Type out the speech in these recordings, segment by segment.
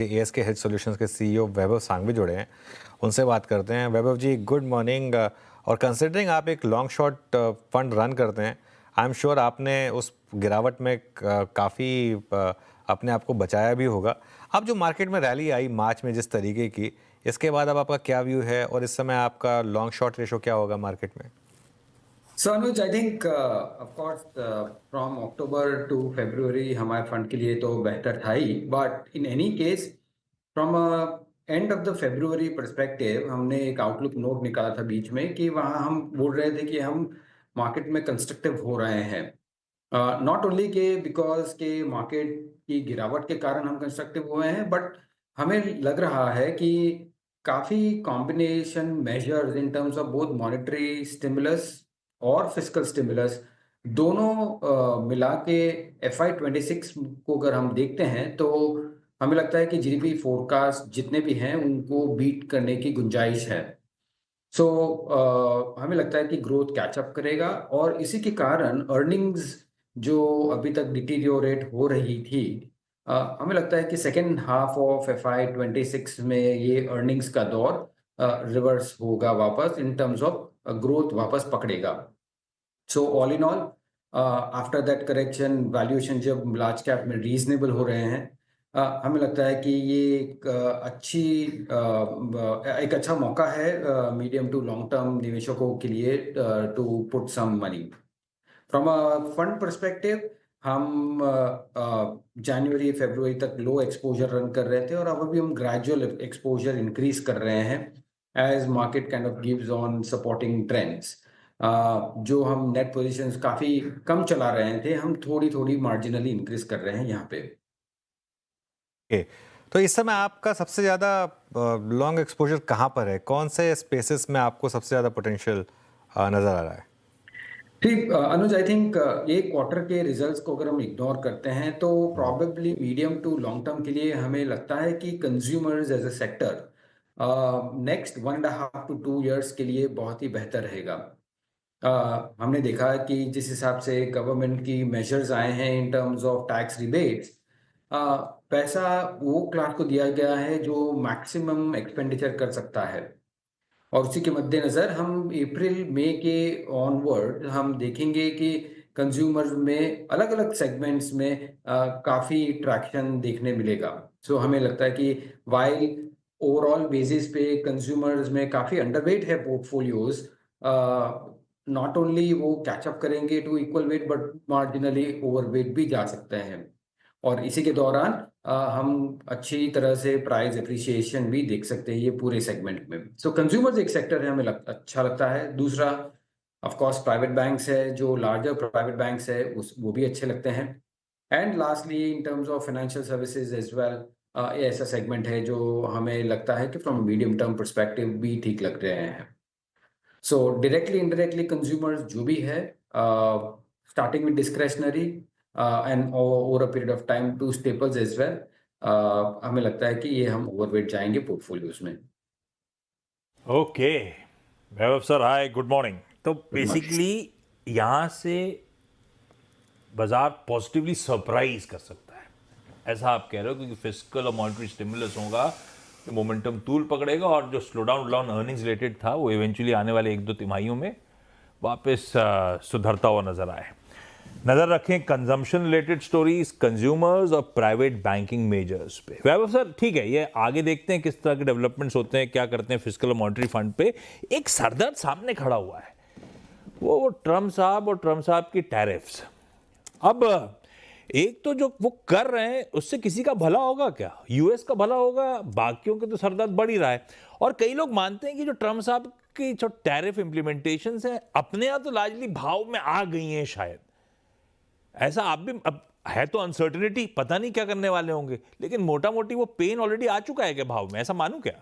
Ask health solutions के CEO वैभव सांघवी जुड़े हैं, उनसे बात करते हैं। वैभव जी, गुड मॉर्निंग। और कंसिडरिंग आप एक लॉन्ग शॉट फंड रन करते हैं, आई एम श्योर आपने उस गिरावट में काफ़ी अपने आप को बचाया भी होगा। अब जो मार्केट में रैली आई मार्च में जिस तरीके की, इसके बाद अब आपका क्या व्यू है और इस समय आपका लॉन्ग शॉट रेशो क्या होगा मार्केट में? So Anuj, I think of course from October to February हमारे फंड के लिए तो बेहतर था ही, but in any case from end of the February perspective हमने एक आउटलुक नोट निकाला था बीच में कि वहाँ हम बोल रहे थे कि हम मार्केट में कंस्ट्रक्टिव हो रहे हैं। नॉट ओनली के बिकॉज के मार्केट की गिरावट के कारण हम कंस्ट्रक्टिव हुए हैं, बट हमें लग रहा है कि काफ़ी combination measures in terms of both monetary stimulus और फिस्कल स्टिमुलस दोनों मिला के FY26 को अगर हम देखते हैं तो हमें लगता है कि जीडीपी फोरकास्ट जितने भी हैं उनको बीट करने की गुंजाइश है। सो हमें लगता है कि ग्रोथ कैचअप करेगा और इसी के कारण अर्निंग्स जो अभी तक डिटीरियोरेट हो रही थी, हमें लगता है कि सेकेंड हाफ ऑफ FY26 में ये अर्निंग्स का दौर रिवर्स होगा वापस इन टर्म्स ऑफ ग्रोथ वापस पकड़ेगा। So all in all after that correction valuation जब लार्ज कैप में रीजनेबल हो रहे हैं, हमें लगता है कि ये एक अच्छा मौका है मीडियम टू लॉन्ग टर्म निवेशकों के लिए to put some money. From a fund perspective हम जनवरी फरवरी तक लो एक्सपोजर रन कर रहे थे और अब अभी हम ग्रेजुअल एक्सपोजर इंक्रीज कर रहे हैं as market kind of gives on supporting trends. जो हम नेट पोजीशंस काफ़ी कम चला रहे थे, हम थोड़ी थोड़ी मार्जिनली इंक्रीज कर रहे हैं यहाँ पे। ओके, तो इस समय आपका सबसे ज़्यादा लॉन्ग एक्सपोजर कहाँ पर है? कौन से स्पेसेस में आपको सबसे ज़्यादा पोटेंशियल नज़र आ रहा है? ठीक अनुज, आई थिंक ये क्वार्टर के रिजल्ट्स को अगर हम इग्नोर करते हैं तो probably medium to long term के लिए हमें लगता है कि consumers as a sector next 1.5 to 2 years के लिए बहुत ही बेहतर रहेगा। हमने देखा कि जिस हिसाब से गवर्नमेंट की मेजर्स आए हैं in terms of tax rebates, पैसा वो क्लास को दिया गया है जो मैक्सिमम एक्सपेंडिचर कर सकता है। और उसी के मद्देनज़र हम अप्रैल मई के ऑनवर्ड हम देखेंगे कि कंज्यूमर्स में अलग-अलग सेगमेंट्स में काफ़ी ट्रैक्शन देखने मिलेगा। सो हमें लगता है कि व्हाइल ओवरऑल बेसिस पे कंज्यूमर्स में काफ़ी अंडरवेट है पोर्टफोलियोज़, नॉट ओनली वो कैच अप करेंगे to equal weight but marginally overweight भी जा सकते हैं। और इसी के दौरान हम अच्छी तरह से प्राइस एप्रिसिएशन भी देख सकते हैं ये पूरे सेगमेंट में। सो कंज्यूमर्स एक सेक्टर है, हमें अच्छा लगता है। दूसरा ऑफ कोर्स प्राइवेट बैंक्स है, जो लार्जर प्राइवेट बैंक्स है उस वो भी अच्छे लगते हैं। And lastly in terms of financial services as well, ये ऐसा सेगमेंट है जो हमें लगता है कि फ्रॉम मीडियम टर्म परस्पेक्टिव भी ठीक लग रहे हैं। सो डायरेक्टली इनडायरेक्टली कंज्यूमर्स जो भी है, starting with discretionary and over a period of time to staples as well, हमें लगता है कि ये हम ओवरवेट जाएंगे पोर्टफोलियोज में। ओके, वैभव सर हाय, गुड मॉर्निंग। तो गुड मॉर्निंग। बेसिकली यहाँ से बाजार पॉजिटिवली सरप्राइज कर सकता है, ऐसा आप कह रहे हो, क्योंकि फिस्कल और मॉनेटरी स्टिमुलस होगा तो मोमेंटम तूल पकड़ेगा और जो स्लो डाउन अर्निंग्स रिलेटेड था वो इवेंचुअली आने वाले 1-2 तिमाहियों में वापस सुधरता हुआ नजर आए। नजर रखें कंजम्पशन रिलेटेड स्टोरीज, कंज्यूमर्स और प्राइवेट बैंकिंग मेजर्स पे। वैभव सर ठीक है, ये आगे देखते हैं किस तरह के डेवलपमेंट्स होते हैं, क्या करते हैं फिस्कल और मॉनेटरी फंड पे। एक सरदर्द सामने खड़ा हुआ है, वो ट्रम्प साहब और ट्रम्प साहब की टैरिफ्स। अब एक तो जो वो कर रहे हैं उससे किसी का भला होगा क्या? यूएस का भला होगा? बाकियों के तो सरदर्द बढ़ ही रहा है। और कई लोग मानते हैं कि जो ट्रम्प साहब की जो टैरिफ इंप्लीमेंटेशन है अपने यहाँ तो लार्जली भाव में आ गई हैं शायद, ऐसा आप भी अब है तो अनसर्टेनिटी, पता नहीं क्या करने वाले होंगे, लेकिन मोटा मोटी वो पेन ऑलरेडी आ चुका है क्या भाव में, ऐसा मानूं क्या?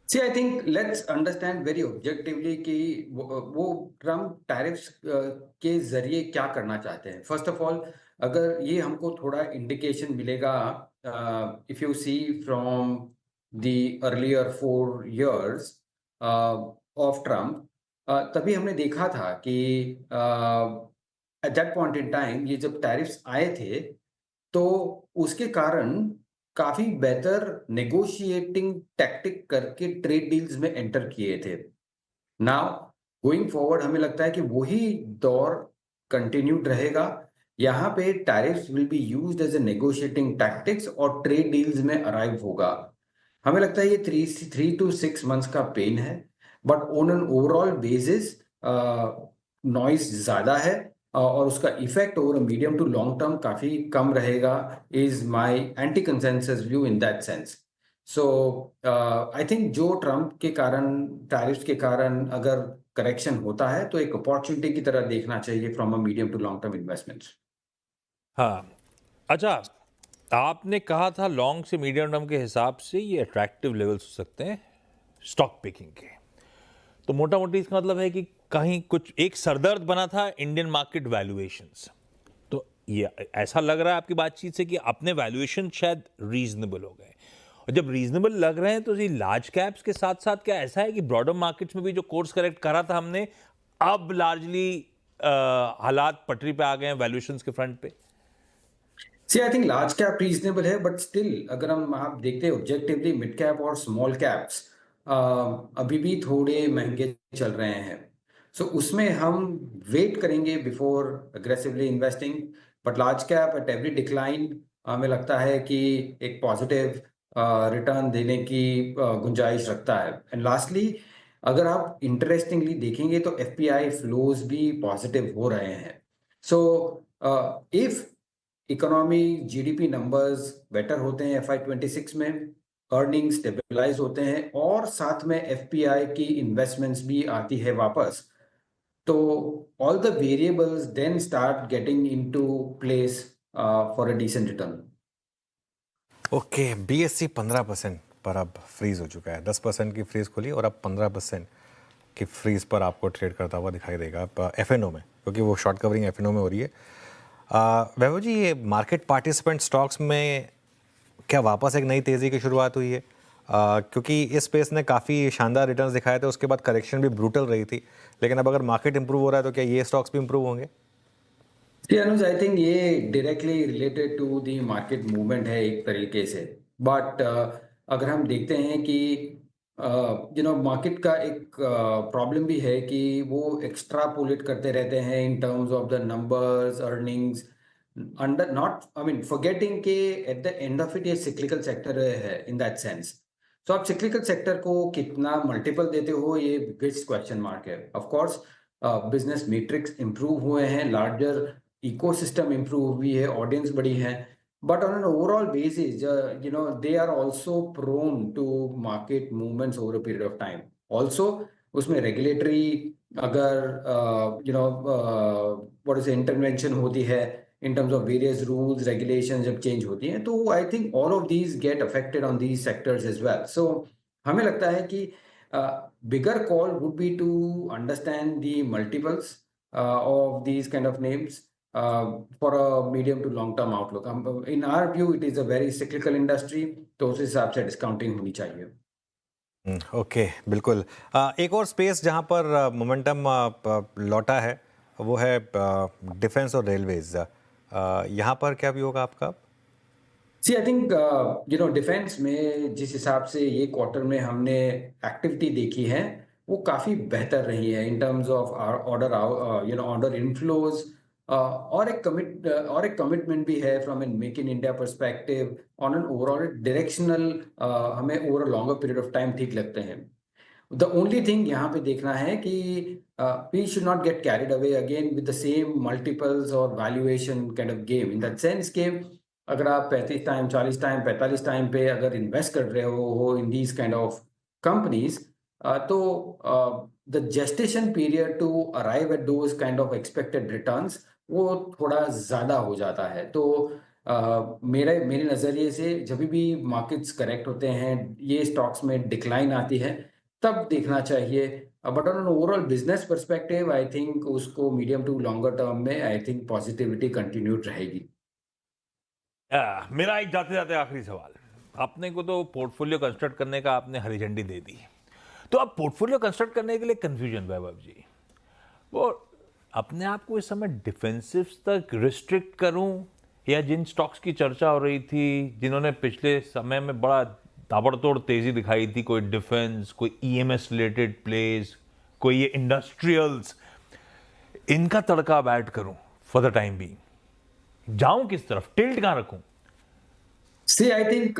See I think let's understand very objectively कि वो ट्रम्प टैरिफ्स के जरिए क्या करना चाहते हैं। फर्स्ट ऑफ ऑल, अगर ये हमको थोड़ा इंडिकेशन मिलेगा, if you see from the earlier 4 years of Trump, तभी हमने देखा था कि at that point in time ये जब टैरिफ्स आए थे तो उसके कारण काफी बेहतर नेगोशिएटिंग टैक्टिक करके ट्रेड डील्स में एंटर किए थे। नाउ गोइंग फॉरवर्ड हमें लगता है कि वही दौर कंटिन्यूड रहेगा। यहाँ पे tariffs will be used as a negotiating tactics और ट्रेड डील्स में अराइव होगा। हमें लगता है ये 3 to 6 months का पेन है, but on an overall basis noise ज्यादा है और उसका effect over medium to long term काफी कम रहेगा, is my anti consensus view in that sense. So I think जो ट्रम्प के कारण, टैरिफ्स के कारण अगर करेक्शन होता है तो एक अपॉर्चुनिटी की तरह देखना चाहिए from a medium to long term investments. हाँ, अच्छा, आपने कहा था लॉन्ग से मीडियम टर्म के हिसाब से ये अट्रैक्टिव लेवल्स हो सकते हैं स्टॉक पिकिंग के। तो मोटा मोटी इसका मतलब है कि कहीं कुछ एक सरदर्द बना था इंडियन मार्केट वैल्यूएशंस। तो ये ऐसा लग रहा है आपकी बातचीत से कि अपने वैल्यूएशन शायद रीजनेबल हो गए, और जब रीजनेबल लग रहे हैं तो ये लार्ज कैप्स के साथ साथ क्या ऐसा है कि ब्रॉडर मार्केट्स में भी जो कोर्स करेक्ट करा था हमने, अब लार्जली हालात पटरी पे आ गए हैं वैल्यूएशंस के फ्रंट पे? See I think large cap reasonable है, बट स्टिल अगर हम आप देखते हैं ऑब्जेक्टिवली मिड कैप और स्मॉल कैप्स अभी भी थोड़े महंगे चल रहे हैं। सो उसमें हम वेट करेंगे before aggressively investing, but large cap at every decline हमें लगता है कि एक पॉजिटिव रिटर्न देने की गुंजाइश रखता है। एंड लास्टली अगर आप इंटरेस्टिंगली देखेंगे तो एफपीआई फ्लोज भी पॉजिटिव हो रहे हैं। So if economy GDP numbers better होते हैं FY 26 में, अर्निंग स्टेबलाइज होते हैं और साथ में एफपीआई की इन्वेस्टमेंट्स भी आती है वापस, तो all the variables then start getting into place for a decent return. Okay, BSC 15% पर अब फ्रीज हो चुका है। 10% की फ्रीज खुली और अब 15% की फ्रीज पर आपको ट्रेड करता हुआ दिखाई देगा अब एफएनओ में, क्योंकि वो शॉर्ट कवरिंग एफएनओ में हो रही है। वैभव जी, ये मार्केट पार्टिसिपेंट स्टॉक्स में क्या वापस एक नई तेज़ी की शुरुआत हुई है? क्योंकि इस स्पेस ने काफ़ी शानदार रिटर्न्स दिखाए थे, उसके बाद करेक्शन भी ब्रूटल रही थी, लेकिन अब अगर मार्केट इंप्रूव हो रहा है तो क्या ये स्टॉक्स भी इंप्रूव होंगे? जी अनुज, आई थिंक ये directly related to the market movement है एक तरीके से, बट अगर हम देखते हैं कि मार्केट का एक प्रॉब्लम भी है कि वो एक्स्ट्रापोलेट करते रहते हैं in terms of the numbers, earnings, under not I mean forgetting के at the end of it ये सिक्लिकल सेक्टर है इन दैट सेंस। सो आप सिक्लिकल सेक्टर को कितना मल्टीपल देते हो, ये बिगेस्ट क्वेश्चन मार्क है। Of course business matrix improve हुए हैं, लार्जर इकोसिस्टम इंप्रूव हुई है, ऑडियंस बड़ी है, but on an overall basis they are also prone to market movements over a period of time. Also उसमें रेगुलेटरी अगर what is intervention होती है in terms of various rules, regulations जब change होती हैं, तो I think all of these get affected on these sectors as well. So हमें लगता है कि bigger call would be to understand the multiples of these kind of names for a medium to long term outlook. In our view, it is a very cyclical industry, तो उस हिसाब से discounting होनी चाहिए। ओके, बिल्कुल। एक और space जहां पर मोमेंटम लौटा है वो है डिफेंस और रेलवेज। यहाँ पर क्या भी होगा आपका? सी आई थिंक डिफेंस में जिस हिसाब से ये क्वार्टर में हमने एक्टिविटी देखी है वो काफ़ी बेहतर रही है in terms of order order inflows, और एक कमिटमेंट भी है from an make in India perspective on an overall directional, हमें over a longer period of time ठीक लगते हैं। द ओनली थिंग यहाँ पे देखना है कि we should not get carried away again with the same multiples और valuation kind of game, in that sense के अगर आप 35 टाइम 40 टाइम 45 टाइम पे अगर इन्वेस्ट कर रहे हो in these kind of companies, तो the gestation period to arrive at those kind of expected returns वो थोड़ा ज़्यादा हो जाता है। तो मेरे नज़रिए से जब भी मार्केट्स करेक्ट होते हैं, ये स्टॉक्स में डिक्लाइन आती है, तब देखना चाहिए। But on an overall business perspective I think उसको मीडियम टू लॉन्गर टर्म में आई थिंक पॉजिटिविटी कंटिन्यूड रहेगी। मेरा एक जाते जाते आखिरी सवाल, अपने को तो पोर्टफोलियो कंस्ट्रक्ट करने का आपने हरी झंडी दे दी, तो अब पोर्टफोलियो कंस्ट्रक्ट करने के लिए कंफ्यूजन वैभव जी, वो अपने आप को इस समय डिफेंसिव तक रिस्ट्रिक्ट करूं या जिन स्टॉक्स की चर्चा हो रही थी, जिन्होंने पिछले समय में बड़ा ताबड़तोड़ तेजी दिखाई थी, कोई डिफेंस, कोई ईएमएस रिलेटेड प्लेस, कोई ये इंडस्ट्रियल्स, इनका तड़का अब ऐड करूं फॉर द टाइम बीइंग, जाऊं किस तरफ, टिल्ट कहां रखूं? See, I think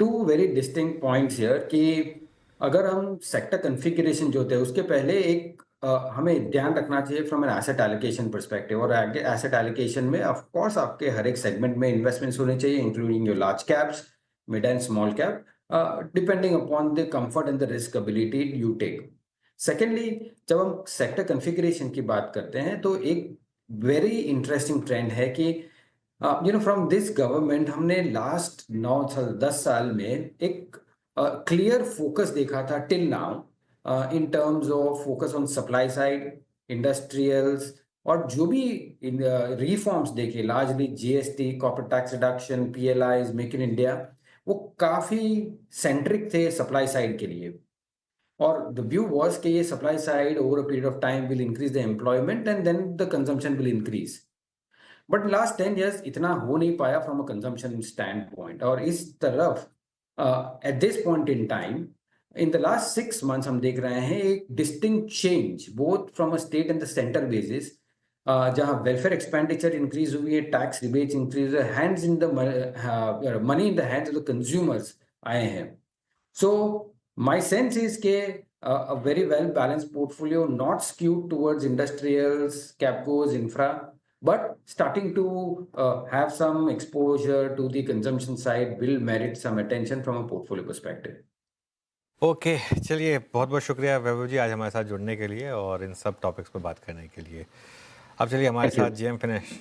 two very distinct points here कि अगर हम सेक्टर कन्फिगरेशन जो होते हैं उसके पहले एक हमें ध्यान रखना चाहिए from an asset allocation perspective. और एसेट एलोकेशन में ऑफ कोर्स आपके हर एक सेगमेंट में इन्वेस्टमेंट्स होने चाहिए, including your large caps, mid and small cap, depending upon the comfort and the risk ability you take. Secondly, जब हम सेक्टर कन्फिगरेशन की बात करते हैं तो एक वेरी इंटरेस्टिंग ट्रेंड है कि फ्रॉम दिस गवर्नमेंट हमने लास्ट 9 साल 10 साल में एक क्लियर फोकस देखा था till now in terms of focus on supply side, industrials, और जो भी रिफॉर्म्स देखे, largely GST, corporate tax reduction, PLIs, make in India, वो काफी सेंट्रिक थे सप्लाई साइड के लिए। और द व्यू वाज कि ये supply side over a period of time will increase the employment and then the consumption will increase. But last 10 years इतना हो नहीं पाया from a consumption stand point. और इस तरफ at this point in time in the last 6 months हम देख रहे हैं एक distinct change both from a state and the centre basis, जहां वेलफेयर एक्सपेंडिचर इंक्रीज हुई है, tax rebates increase, hands in the money in the hands of the consumers आए हैं। So my sense is a very well balanced portfolio, not skewed towards industrials, capcos, infra, but starting to have some exposure to the consumption side will merit some attention from a portfolio perspective. Okay, चलिए बहुत बहुत शुक्रिया वैभव जी आज हमारे साथ जुड़ने के लिए और इन सब टॉपिक्स पर बात करने के लिए। अब चलिए हमारे Thank you. साथ जेएम फिनिश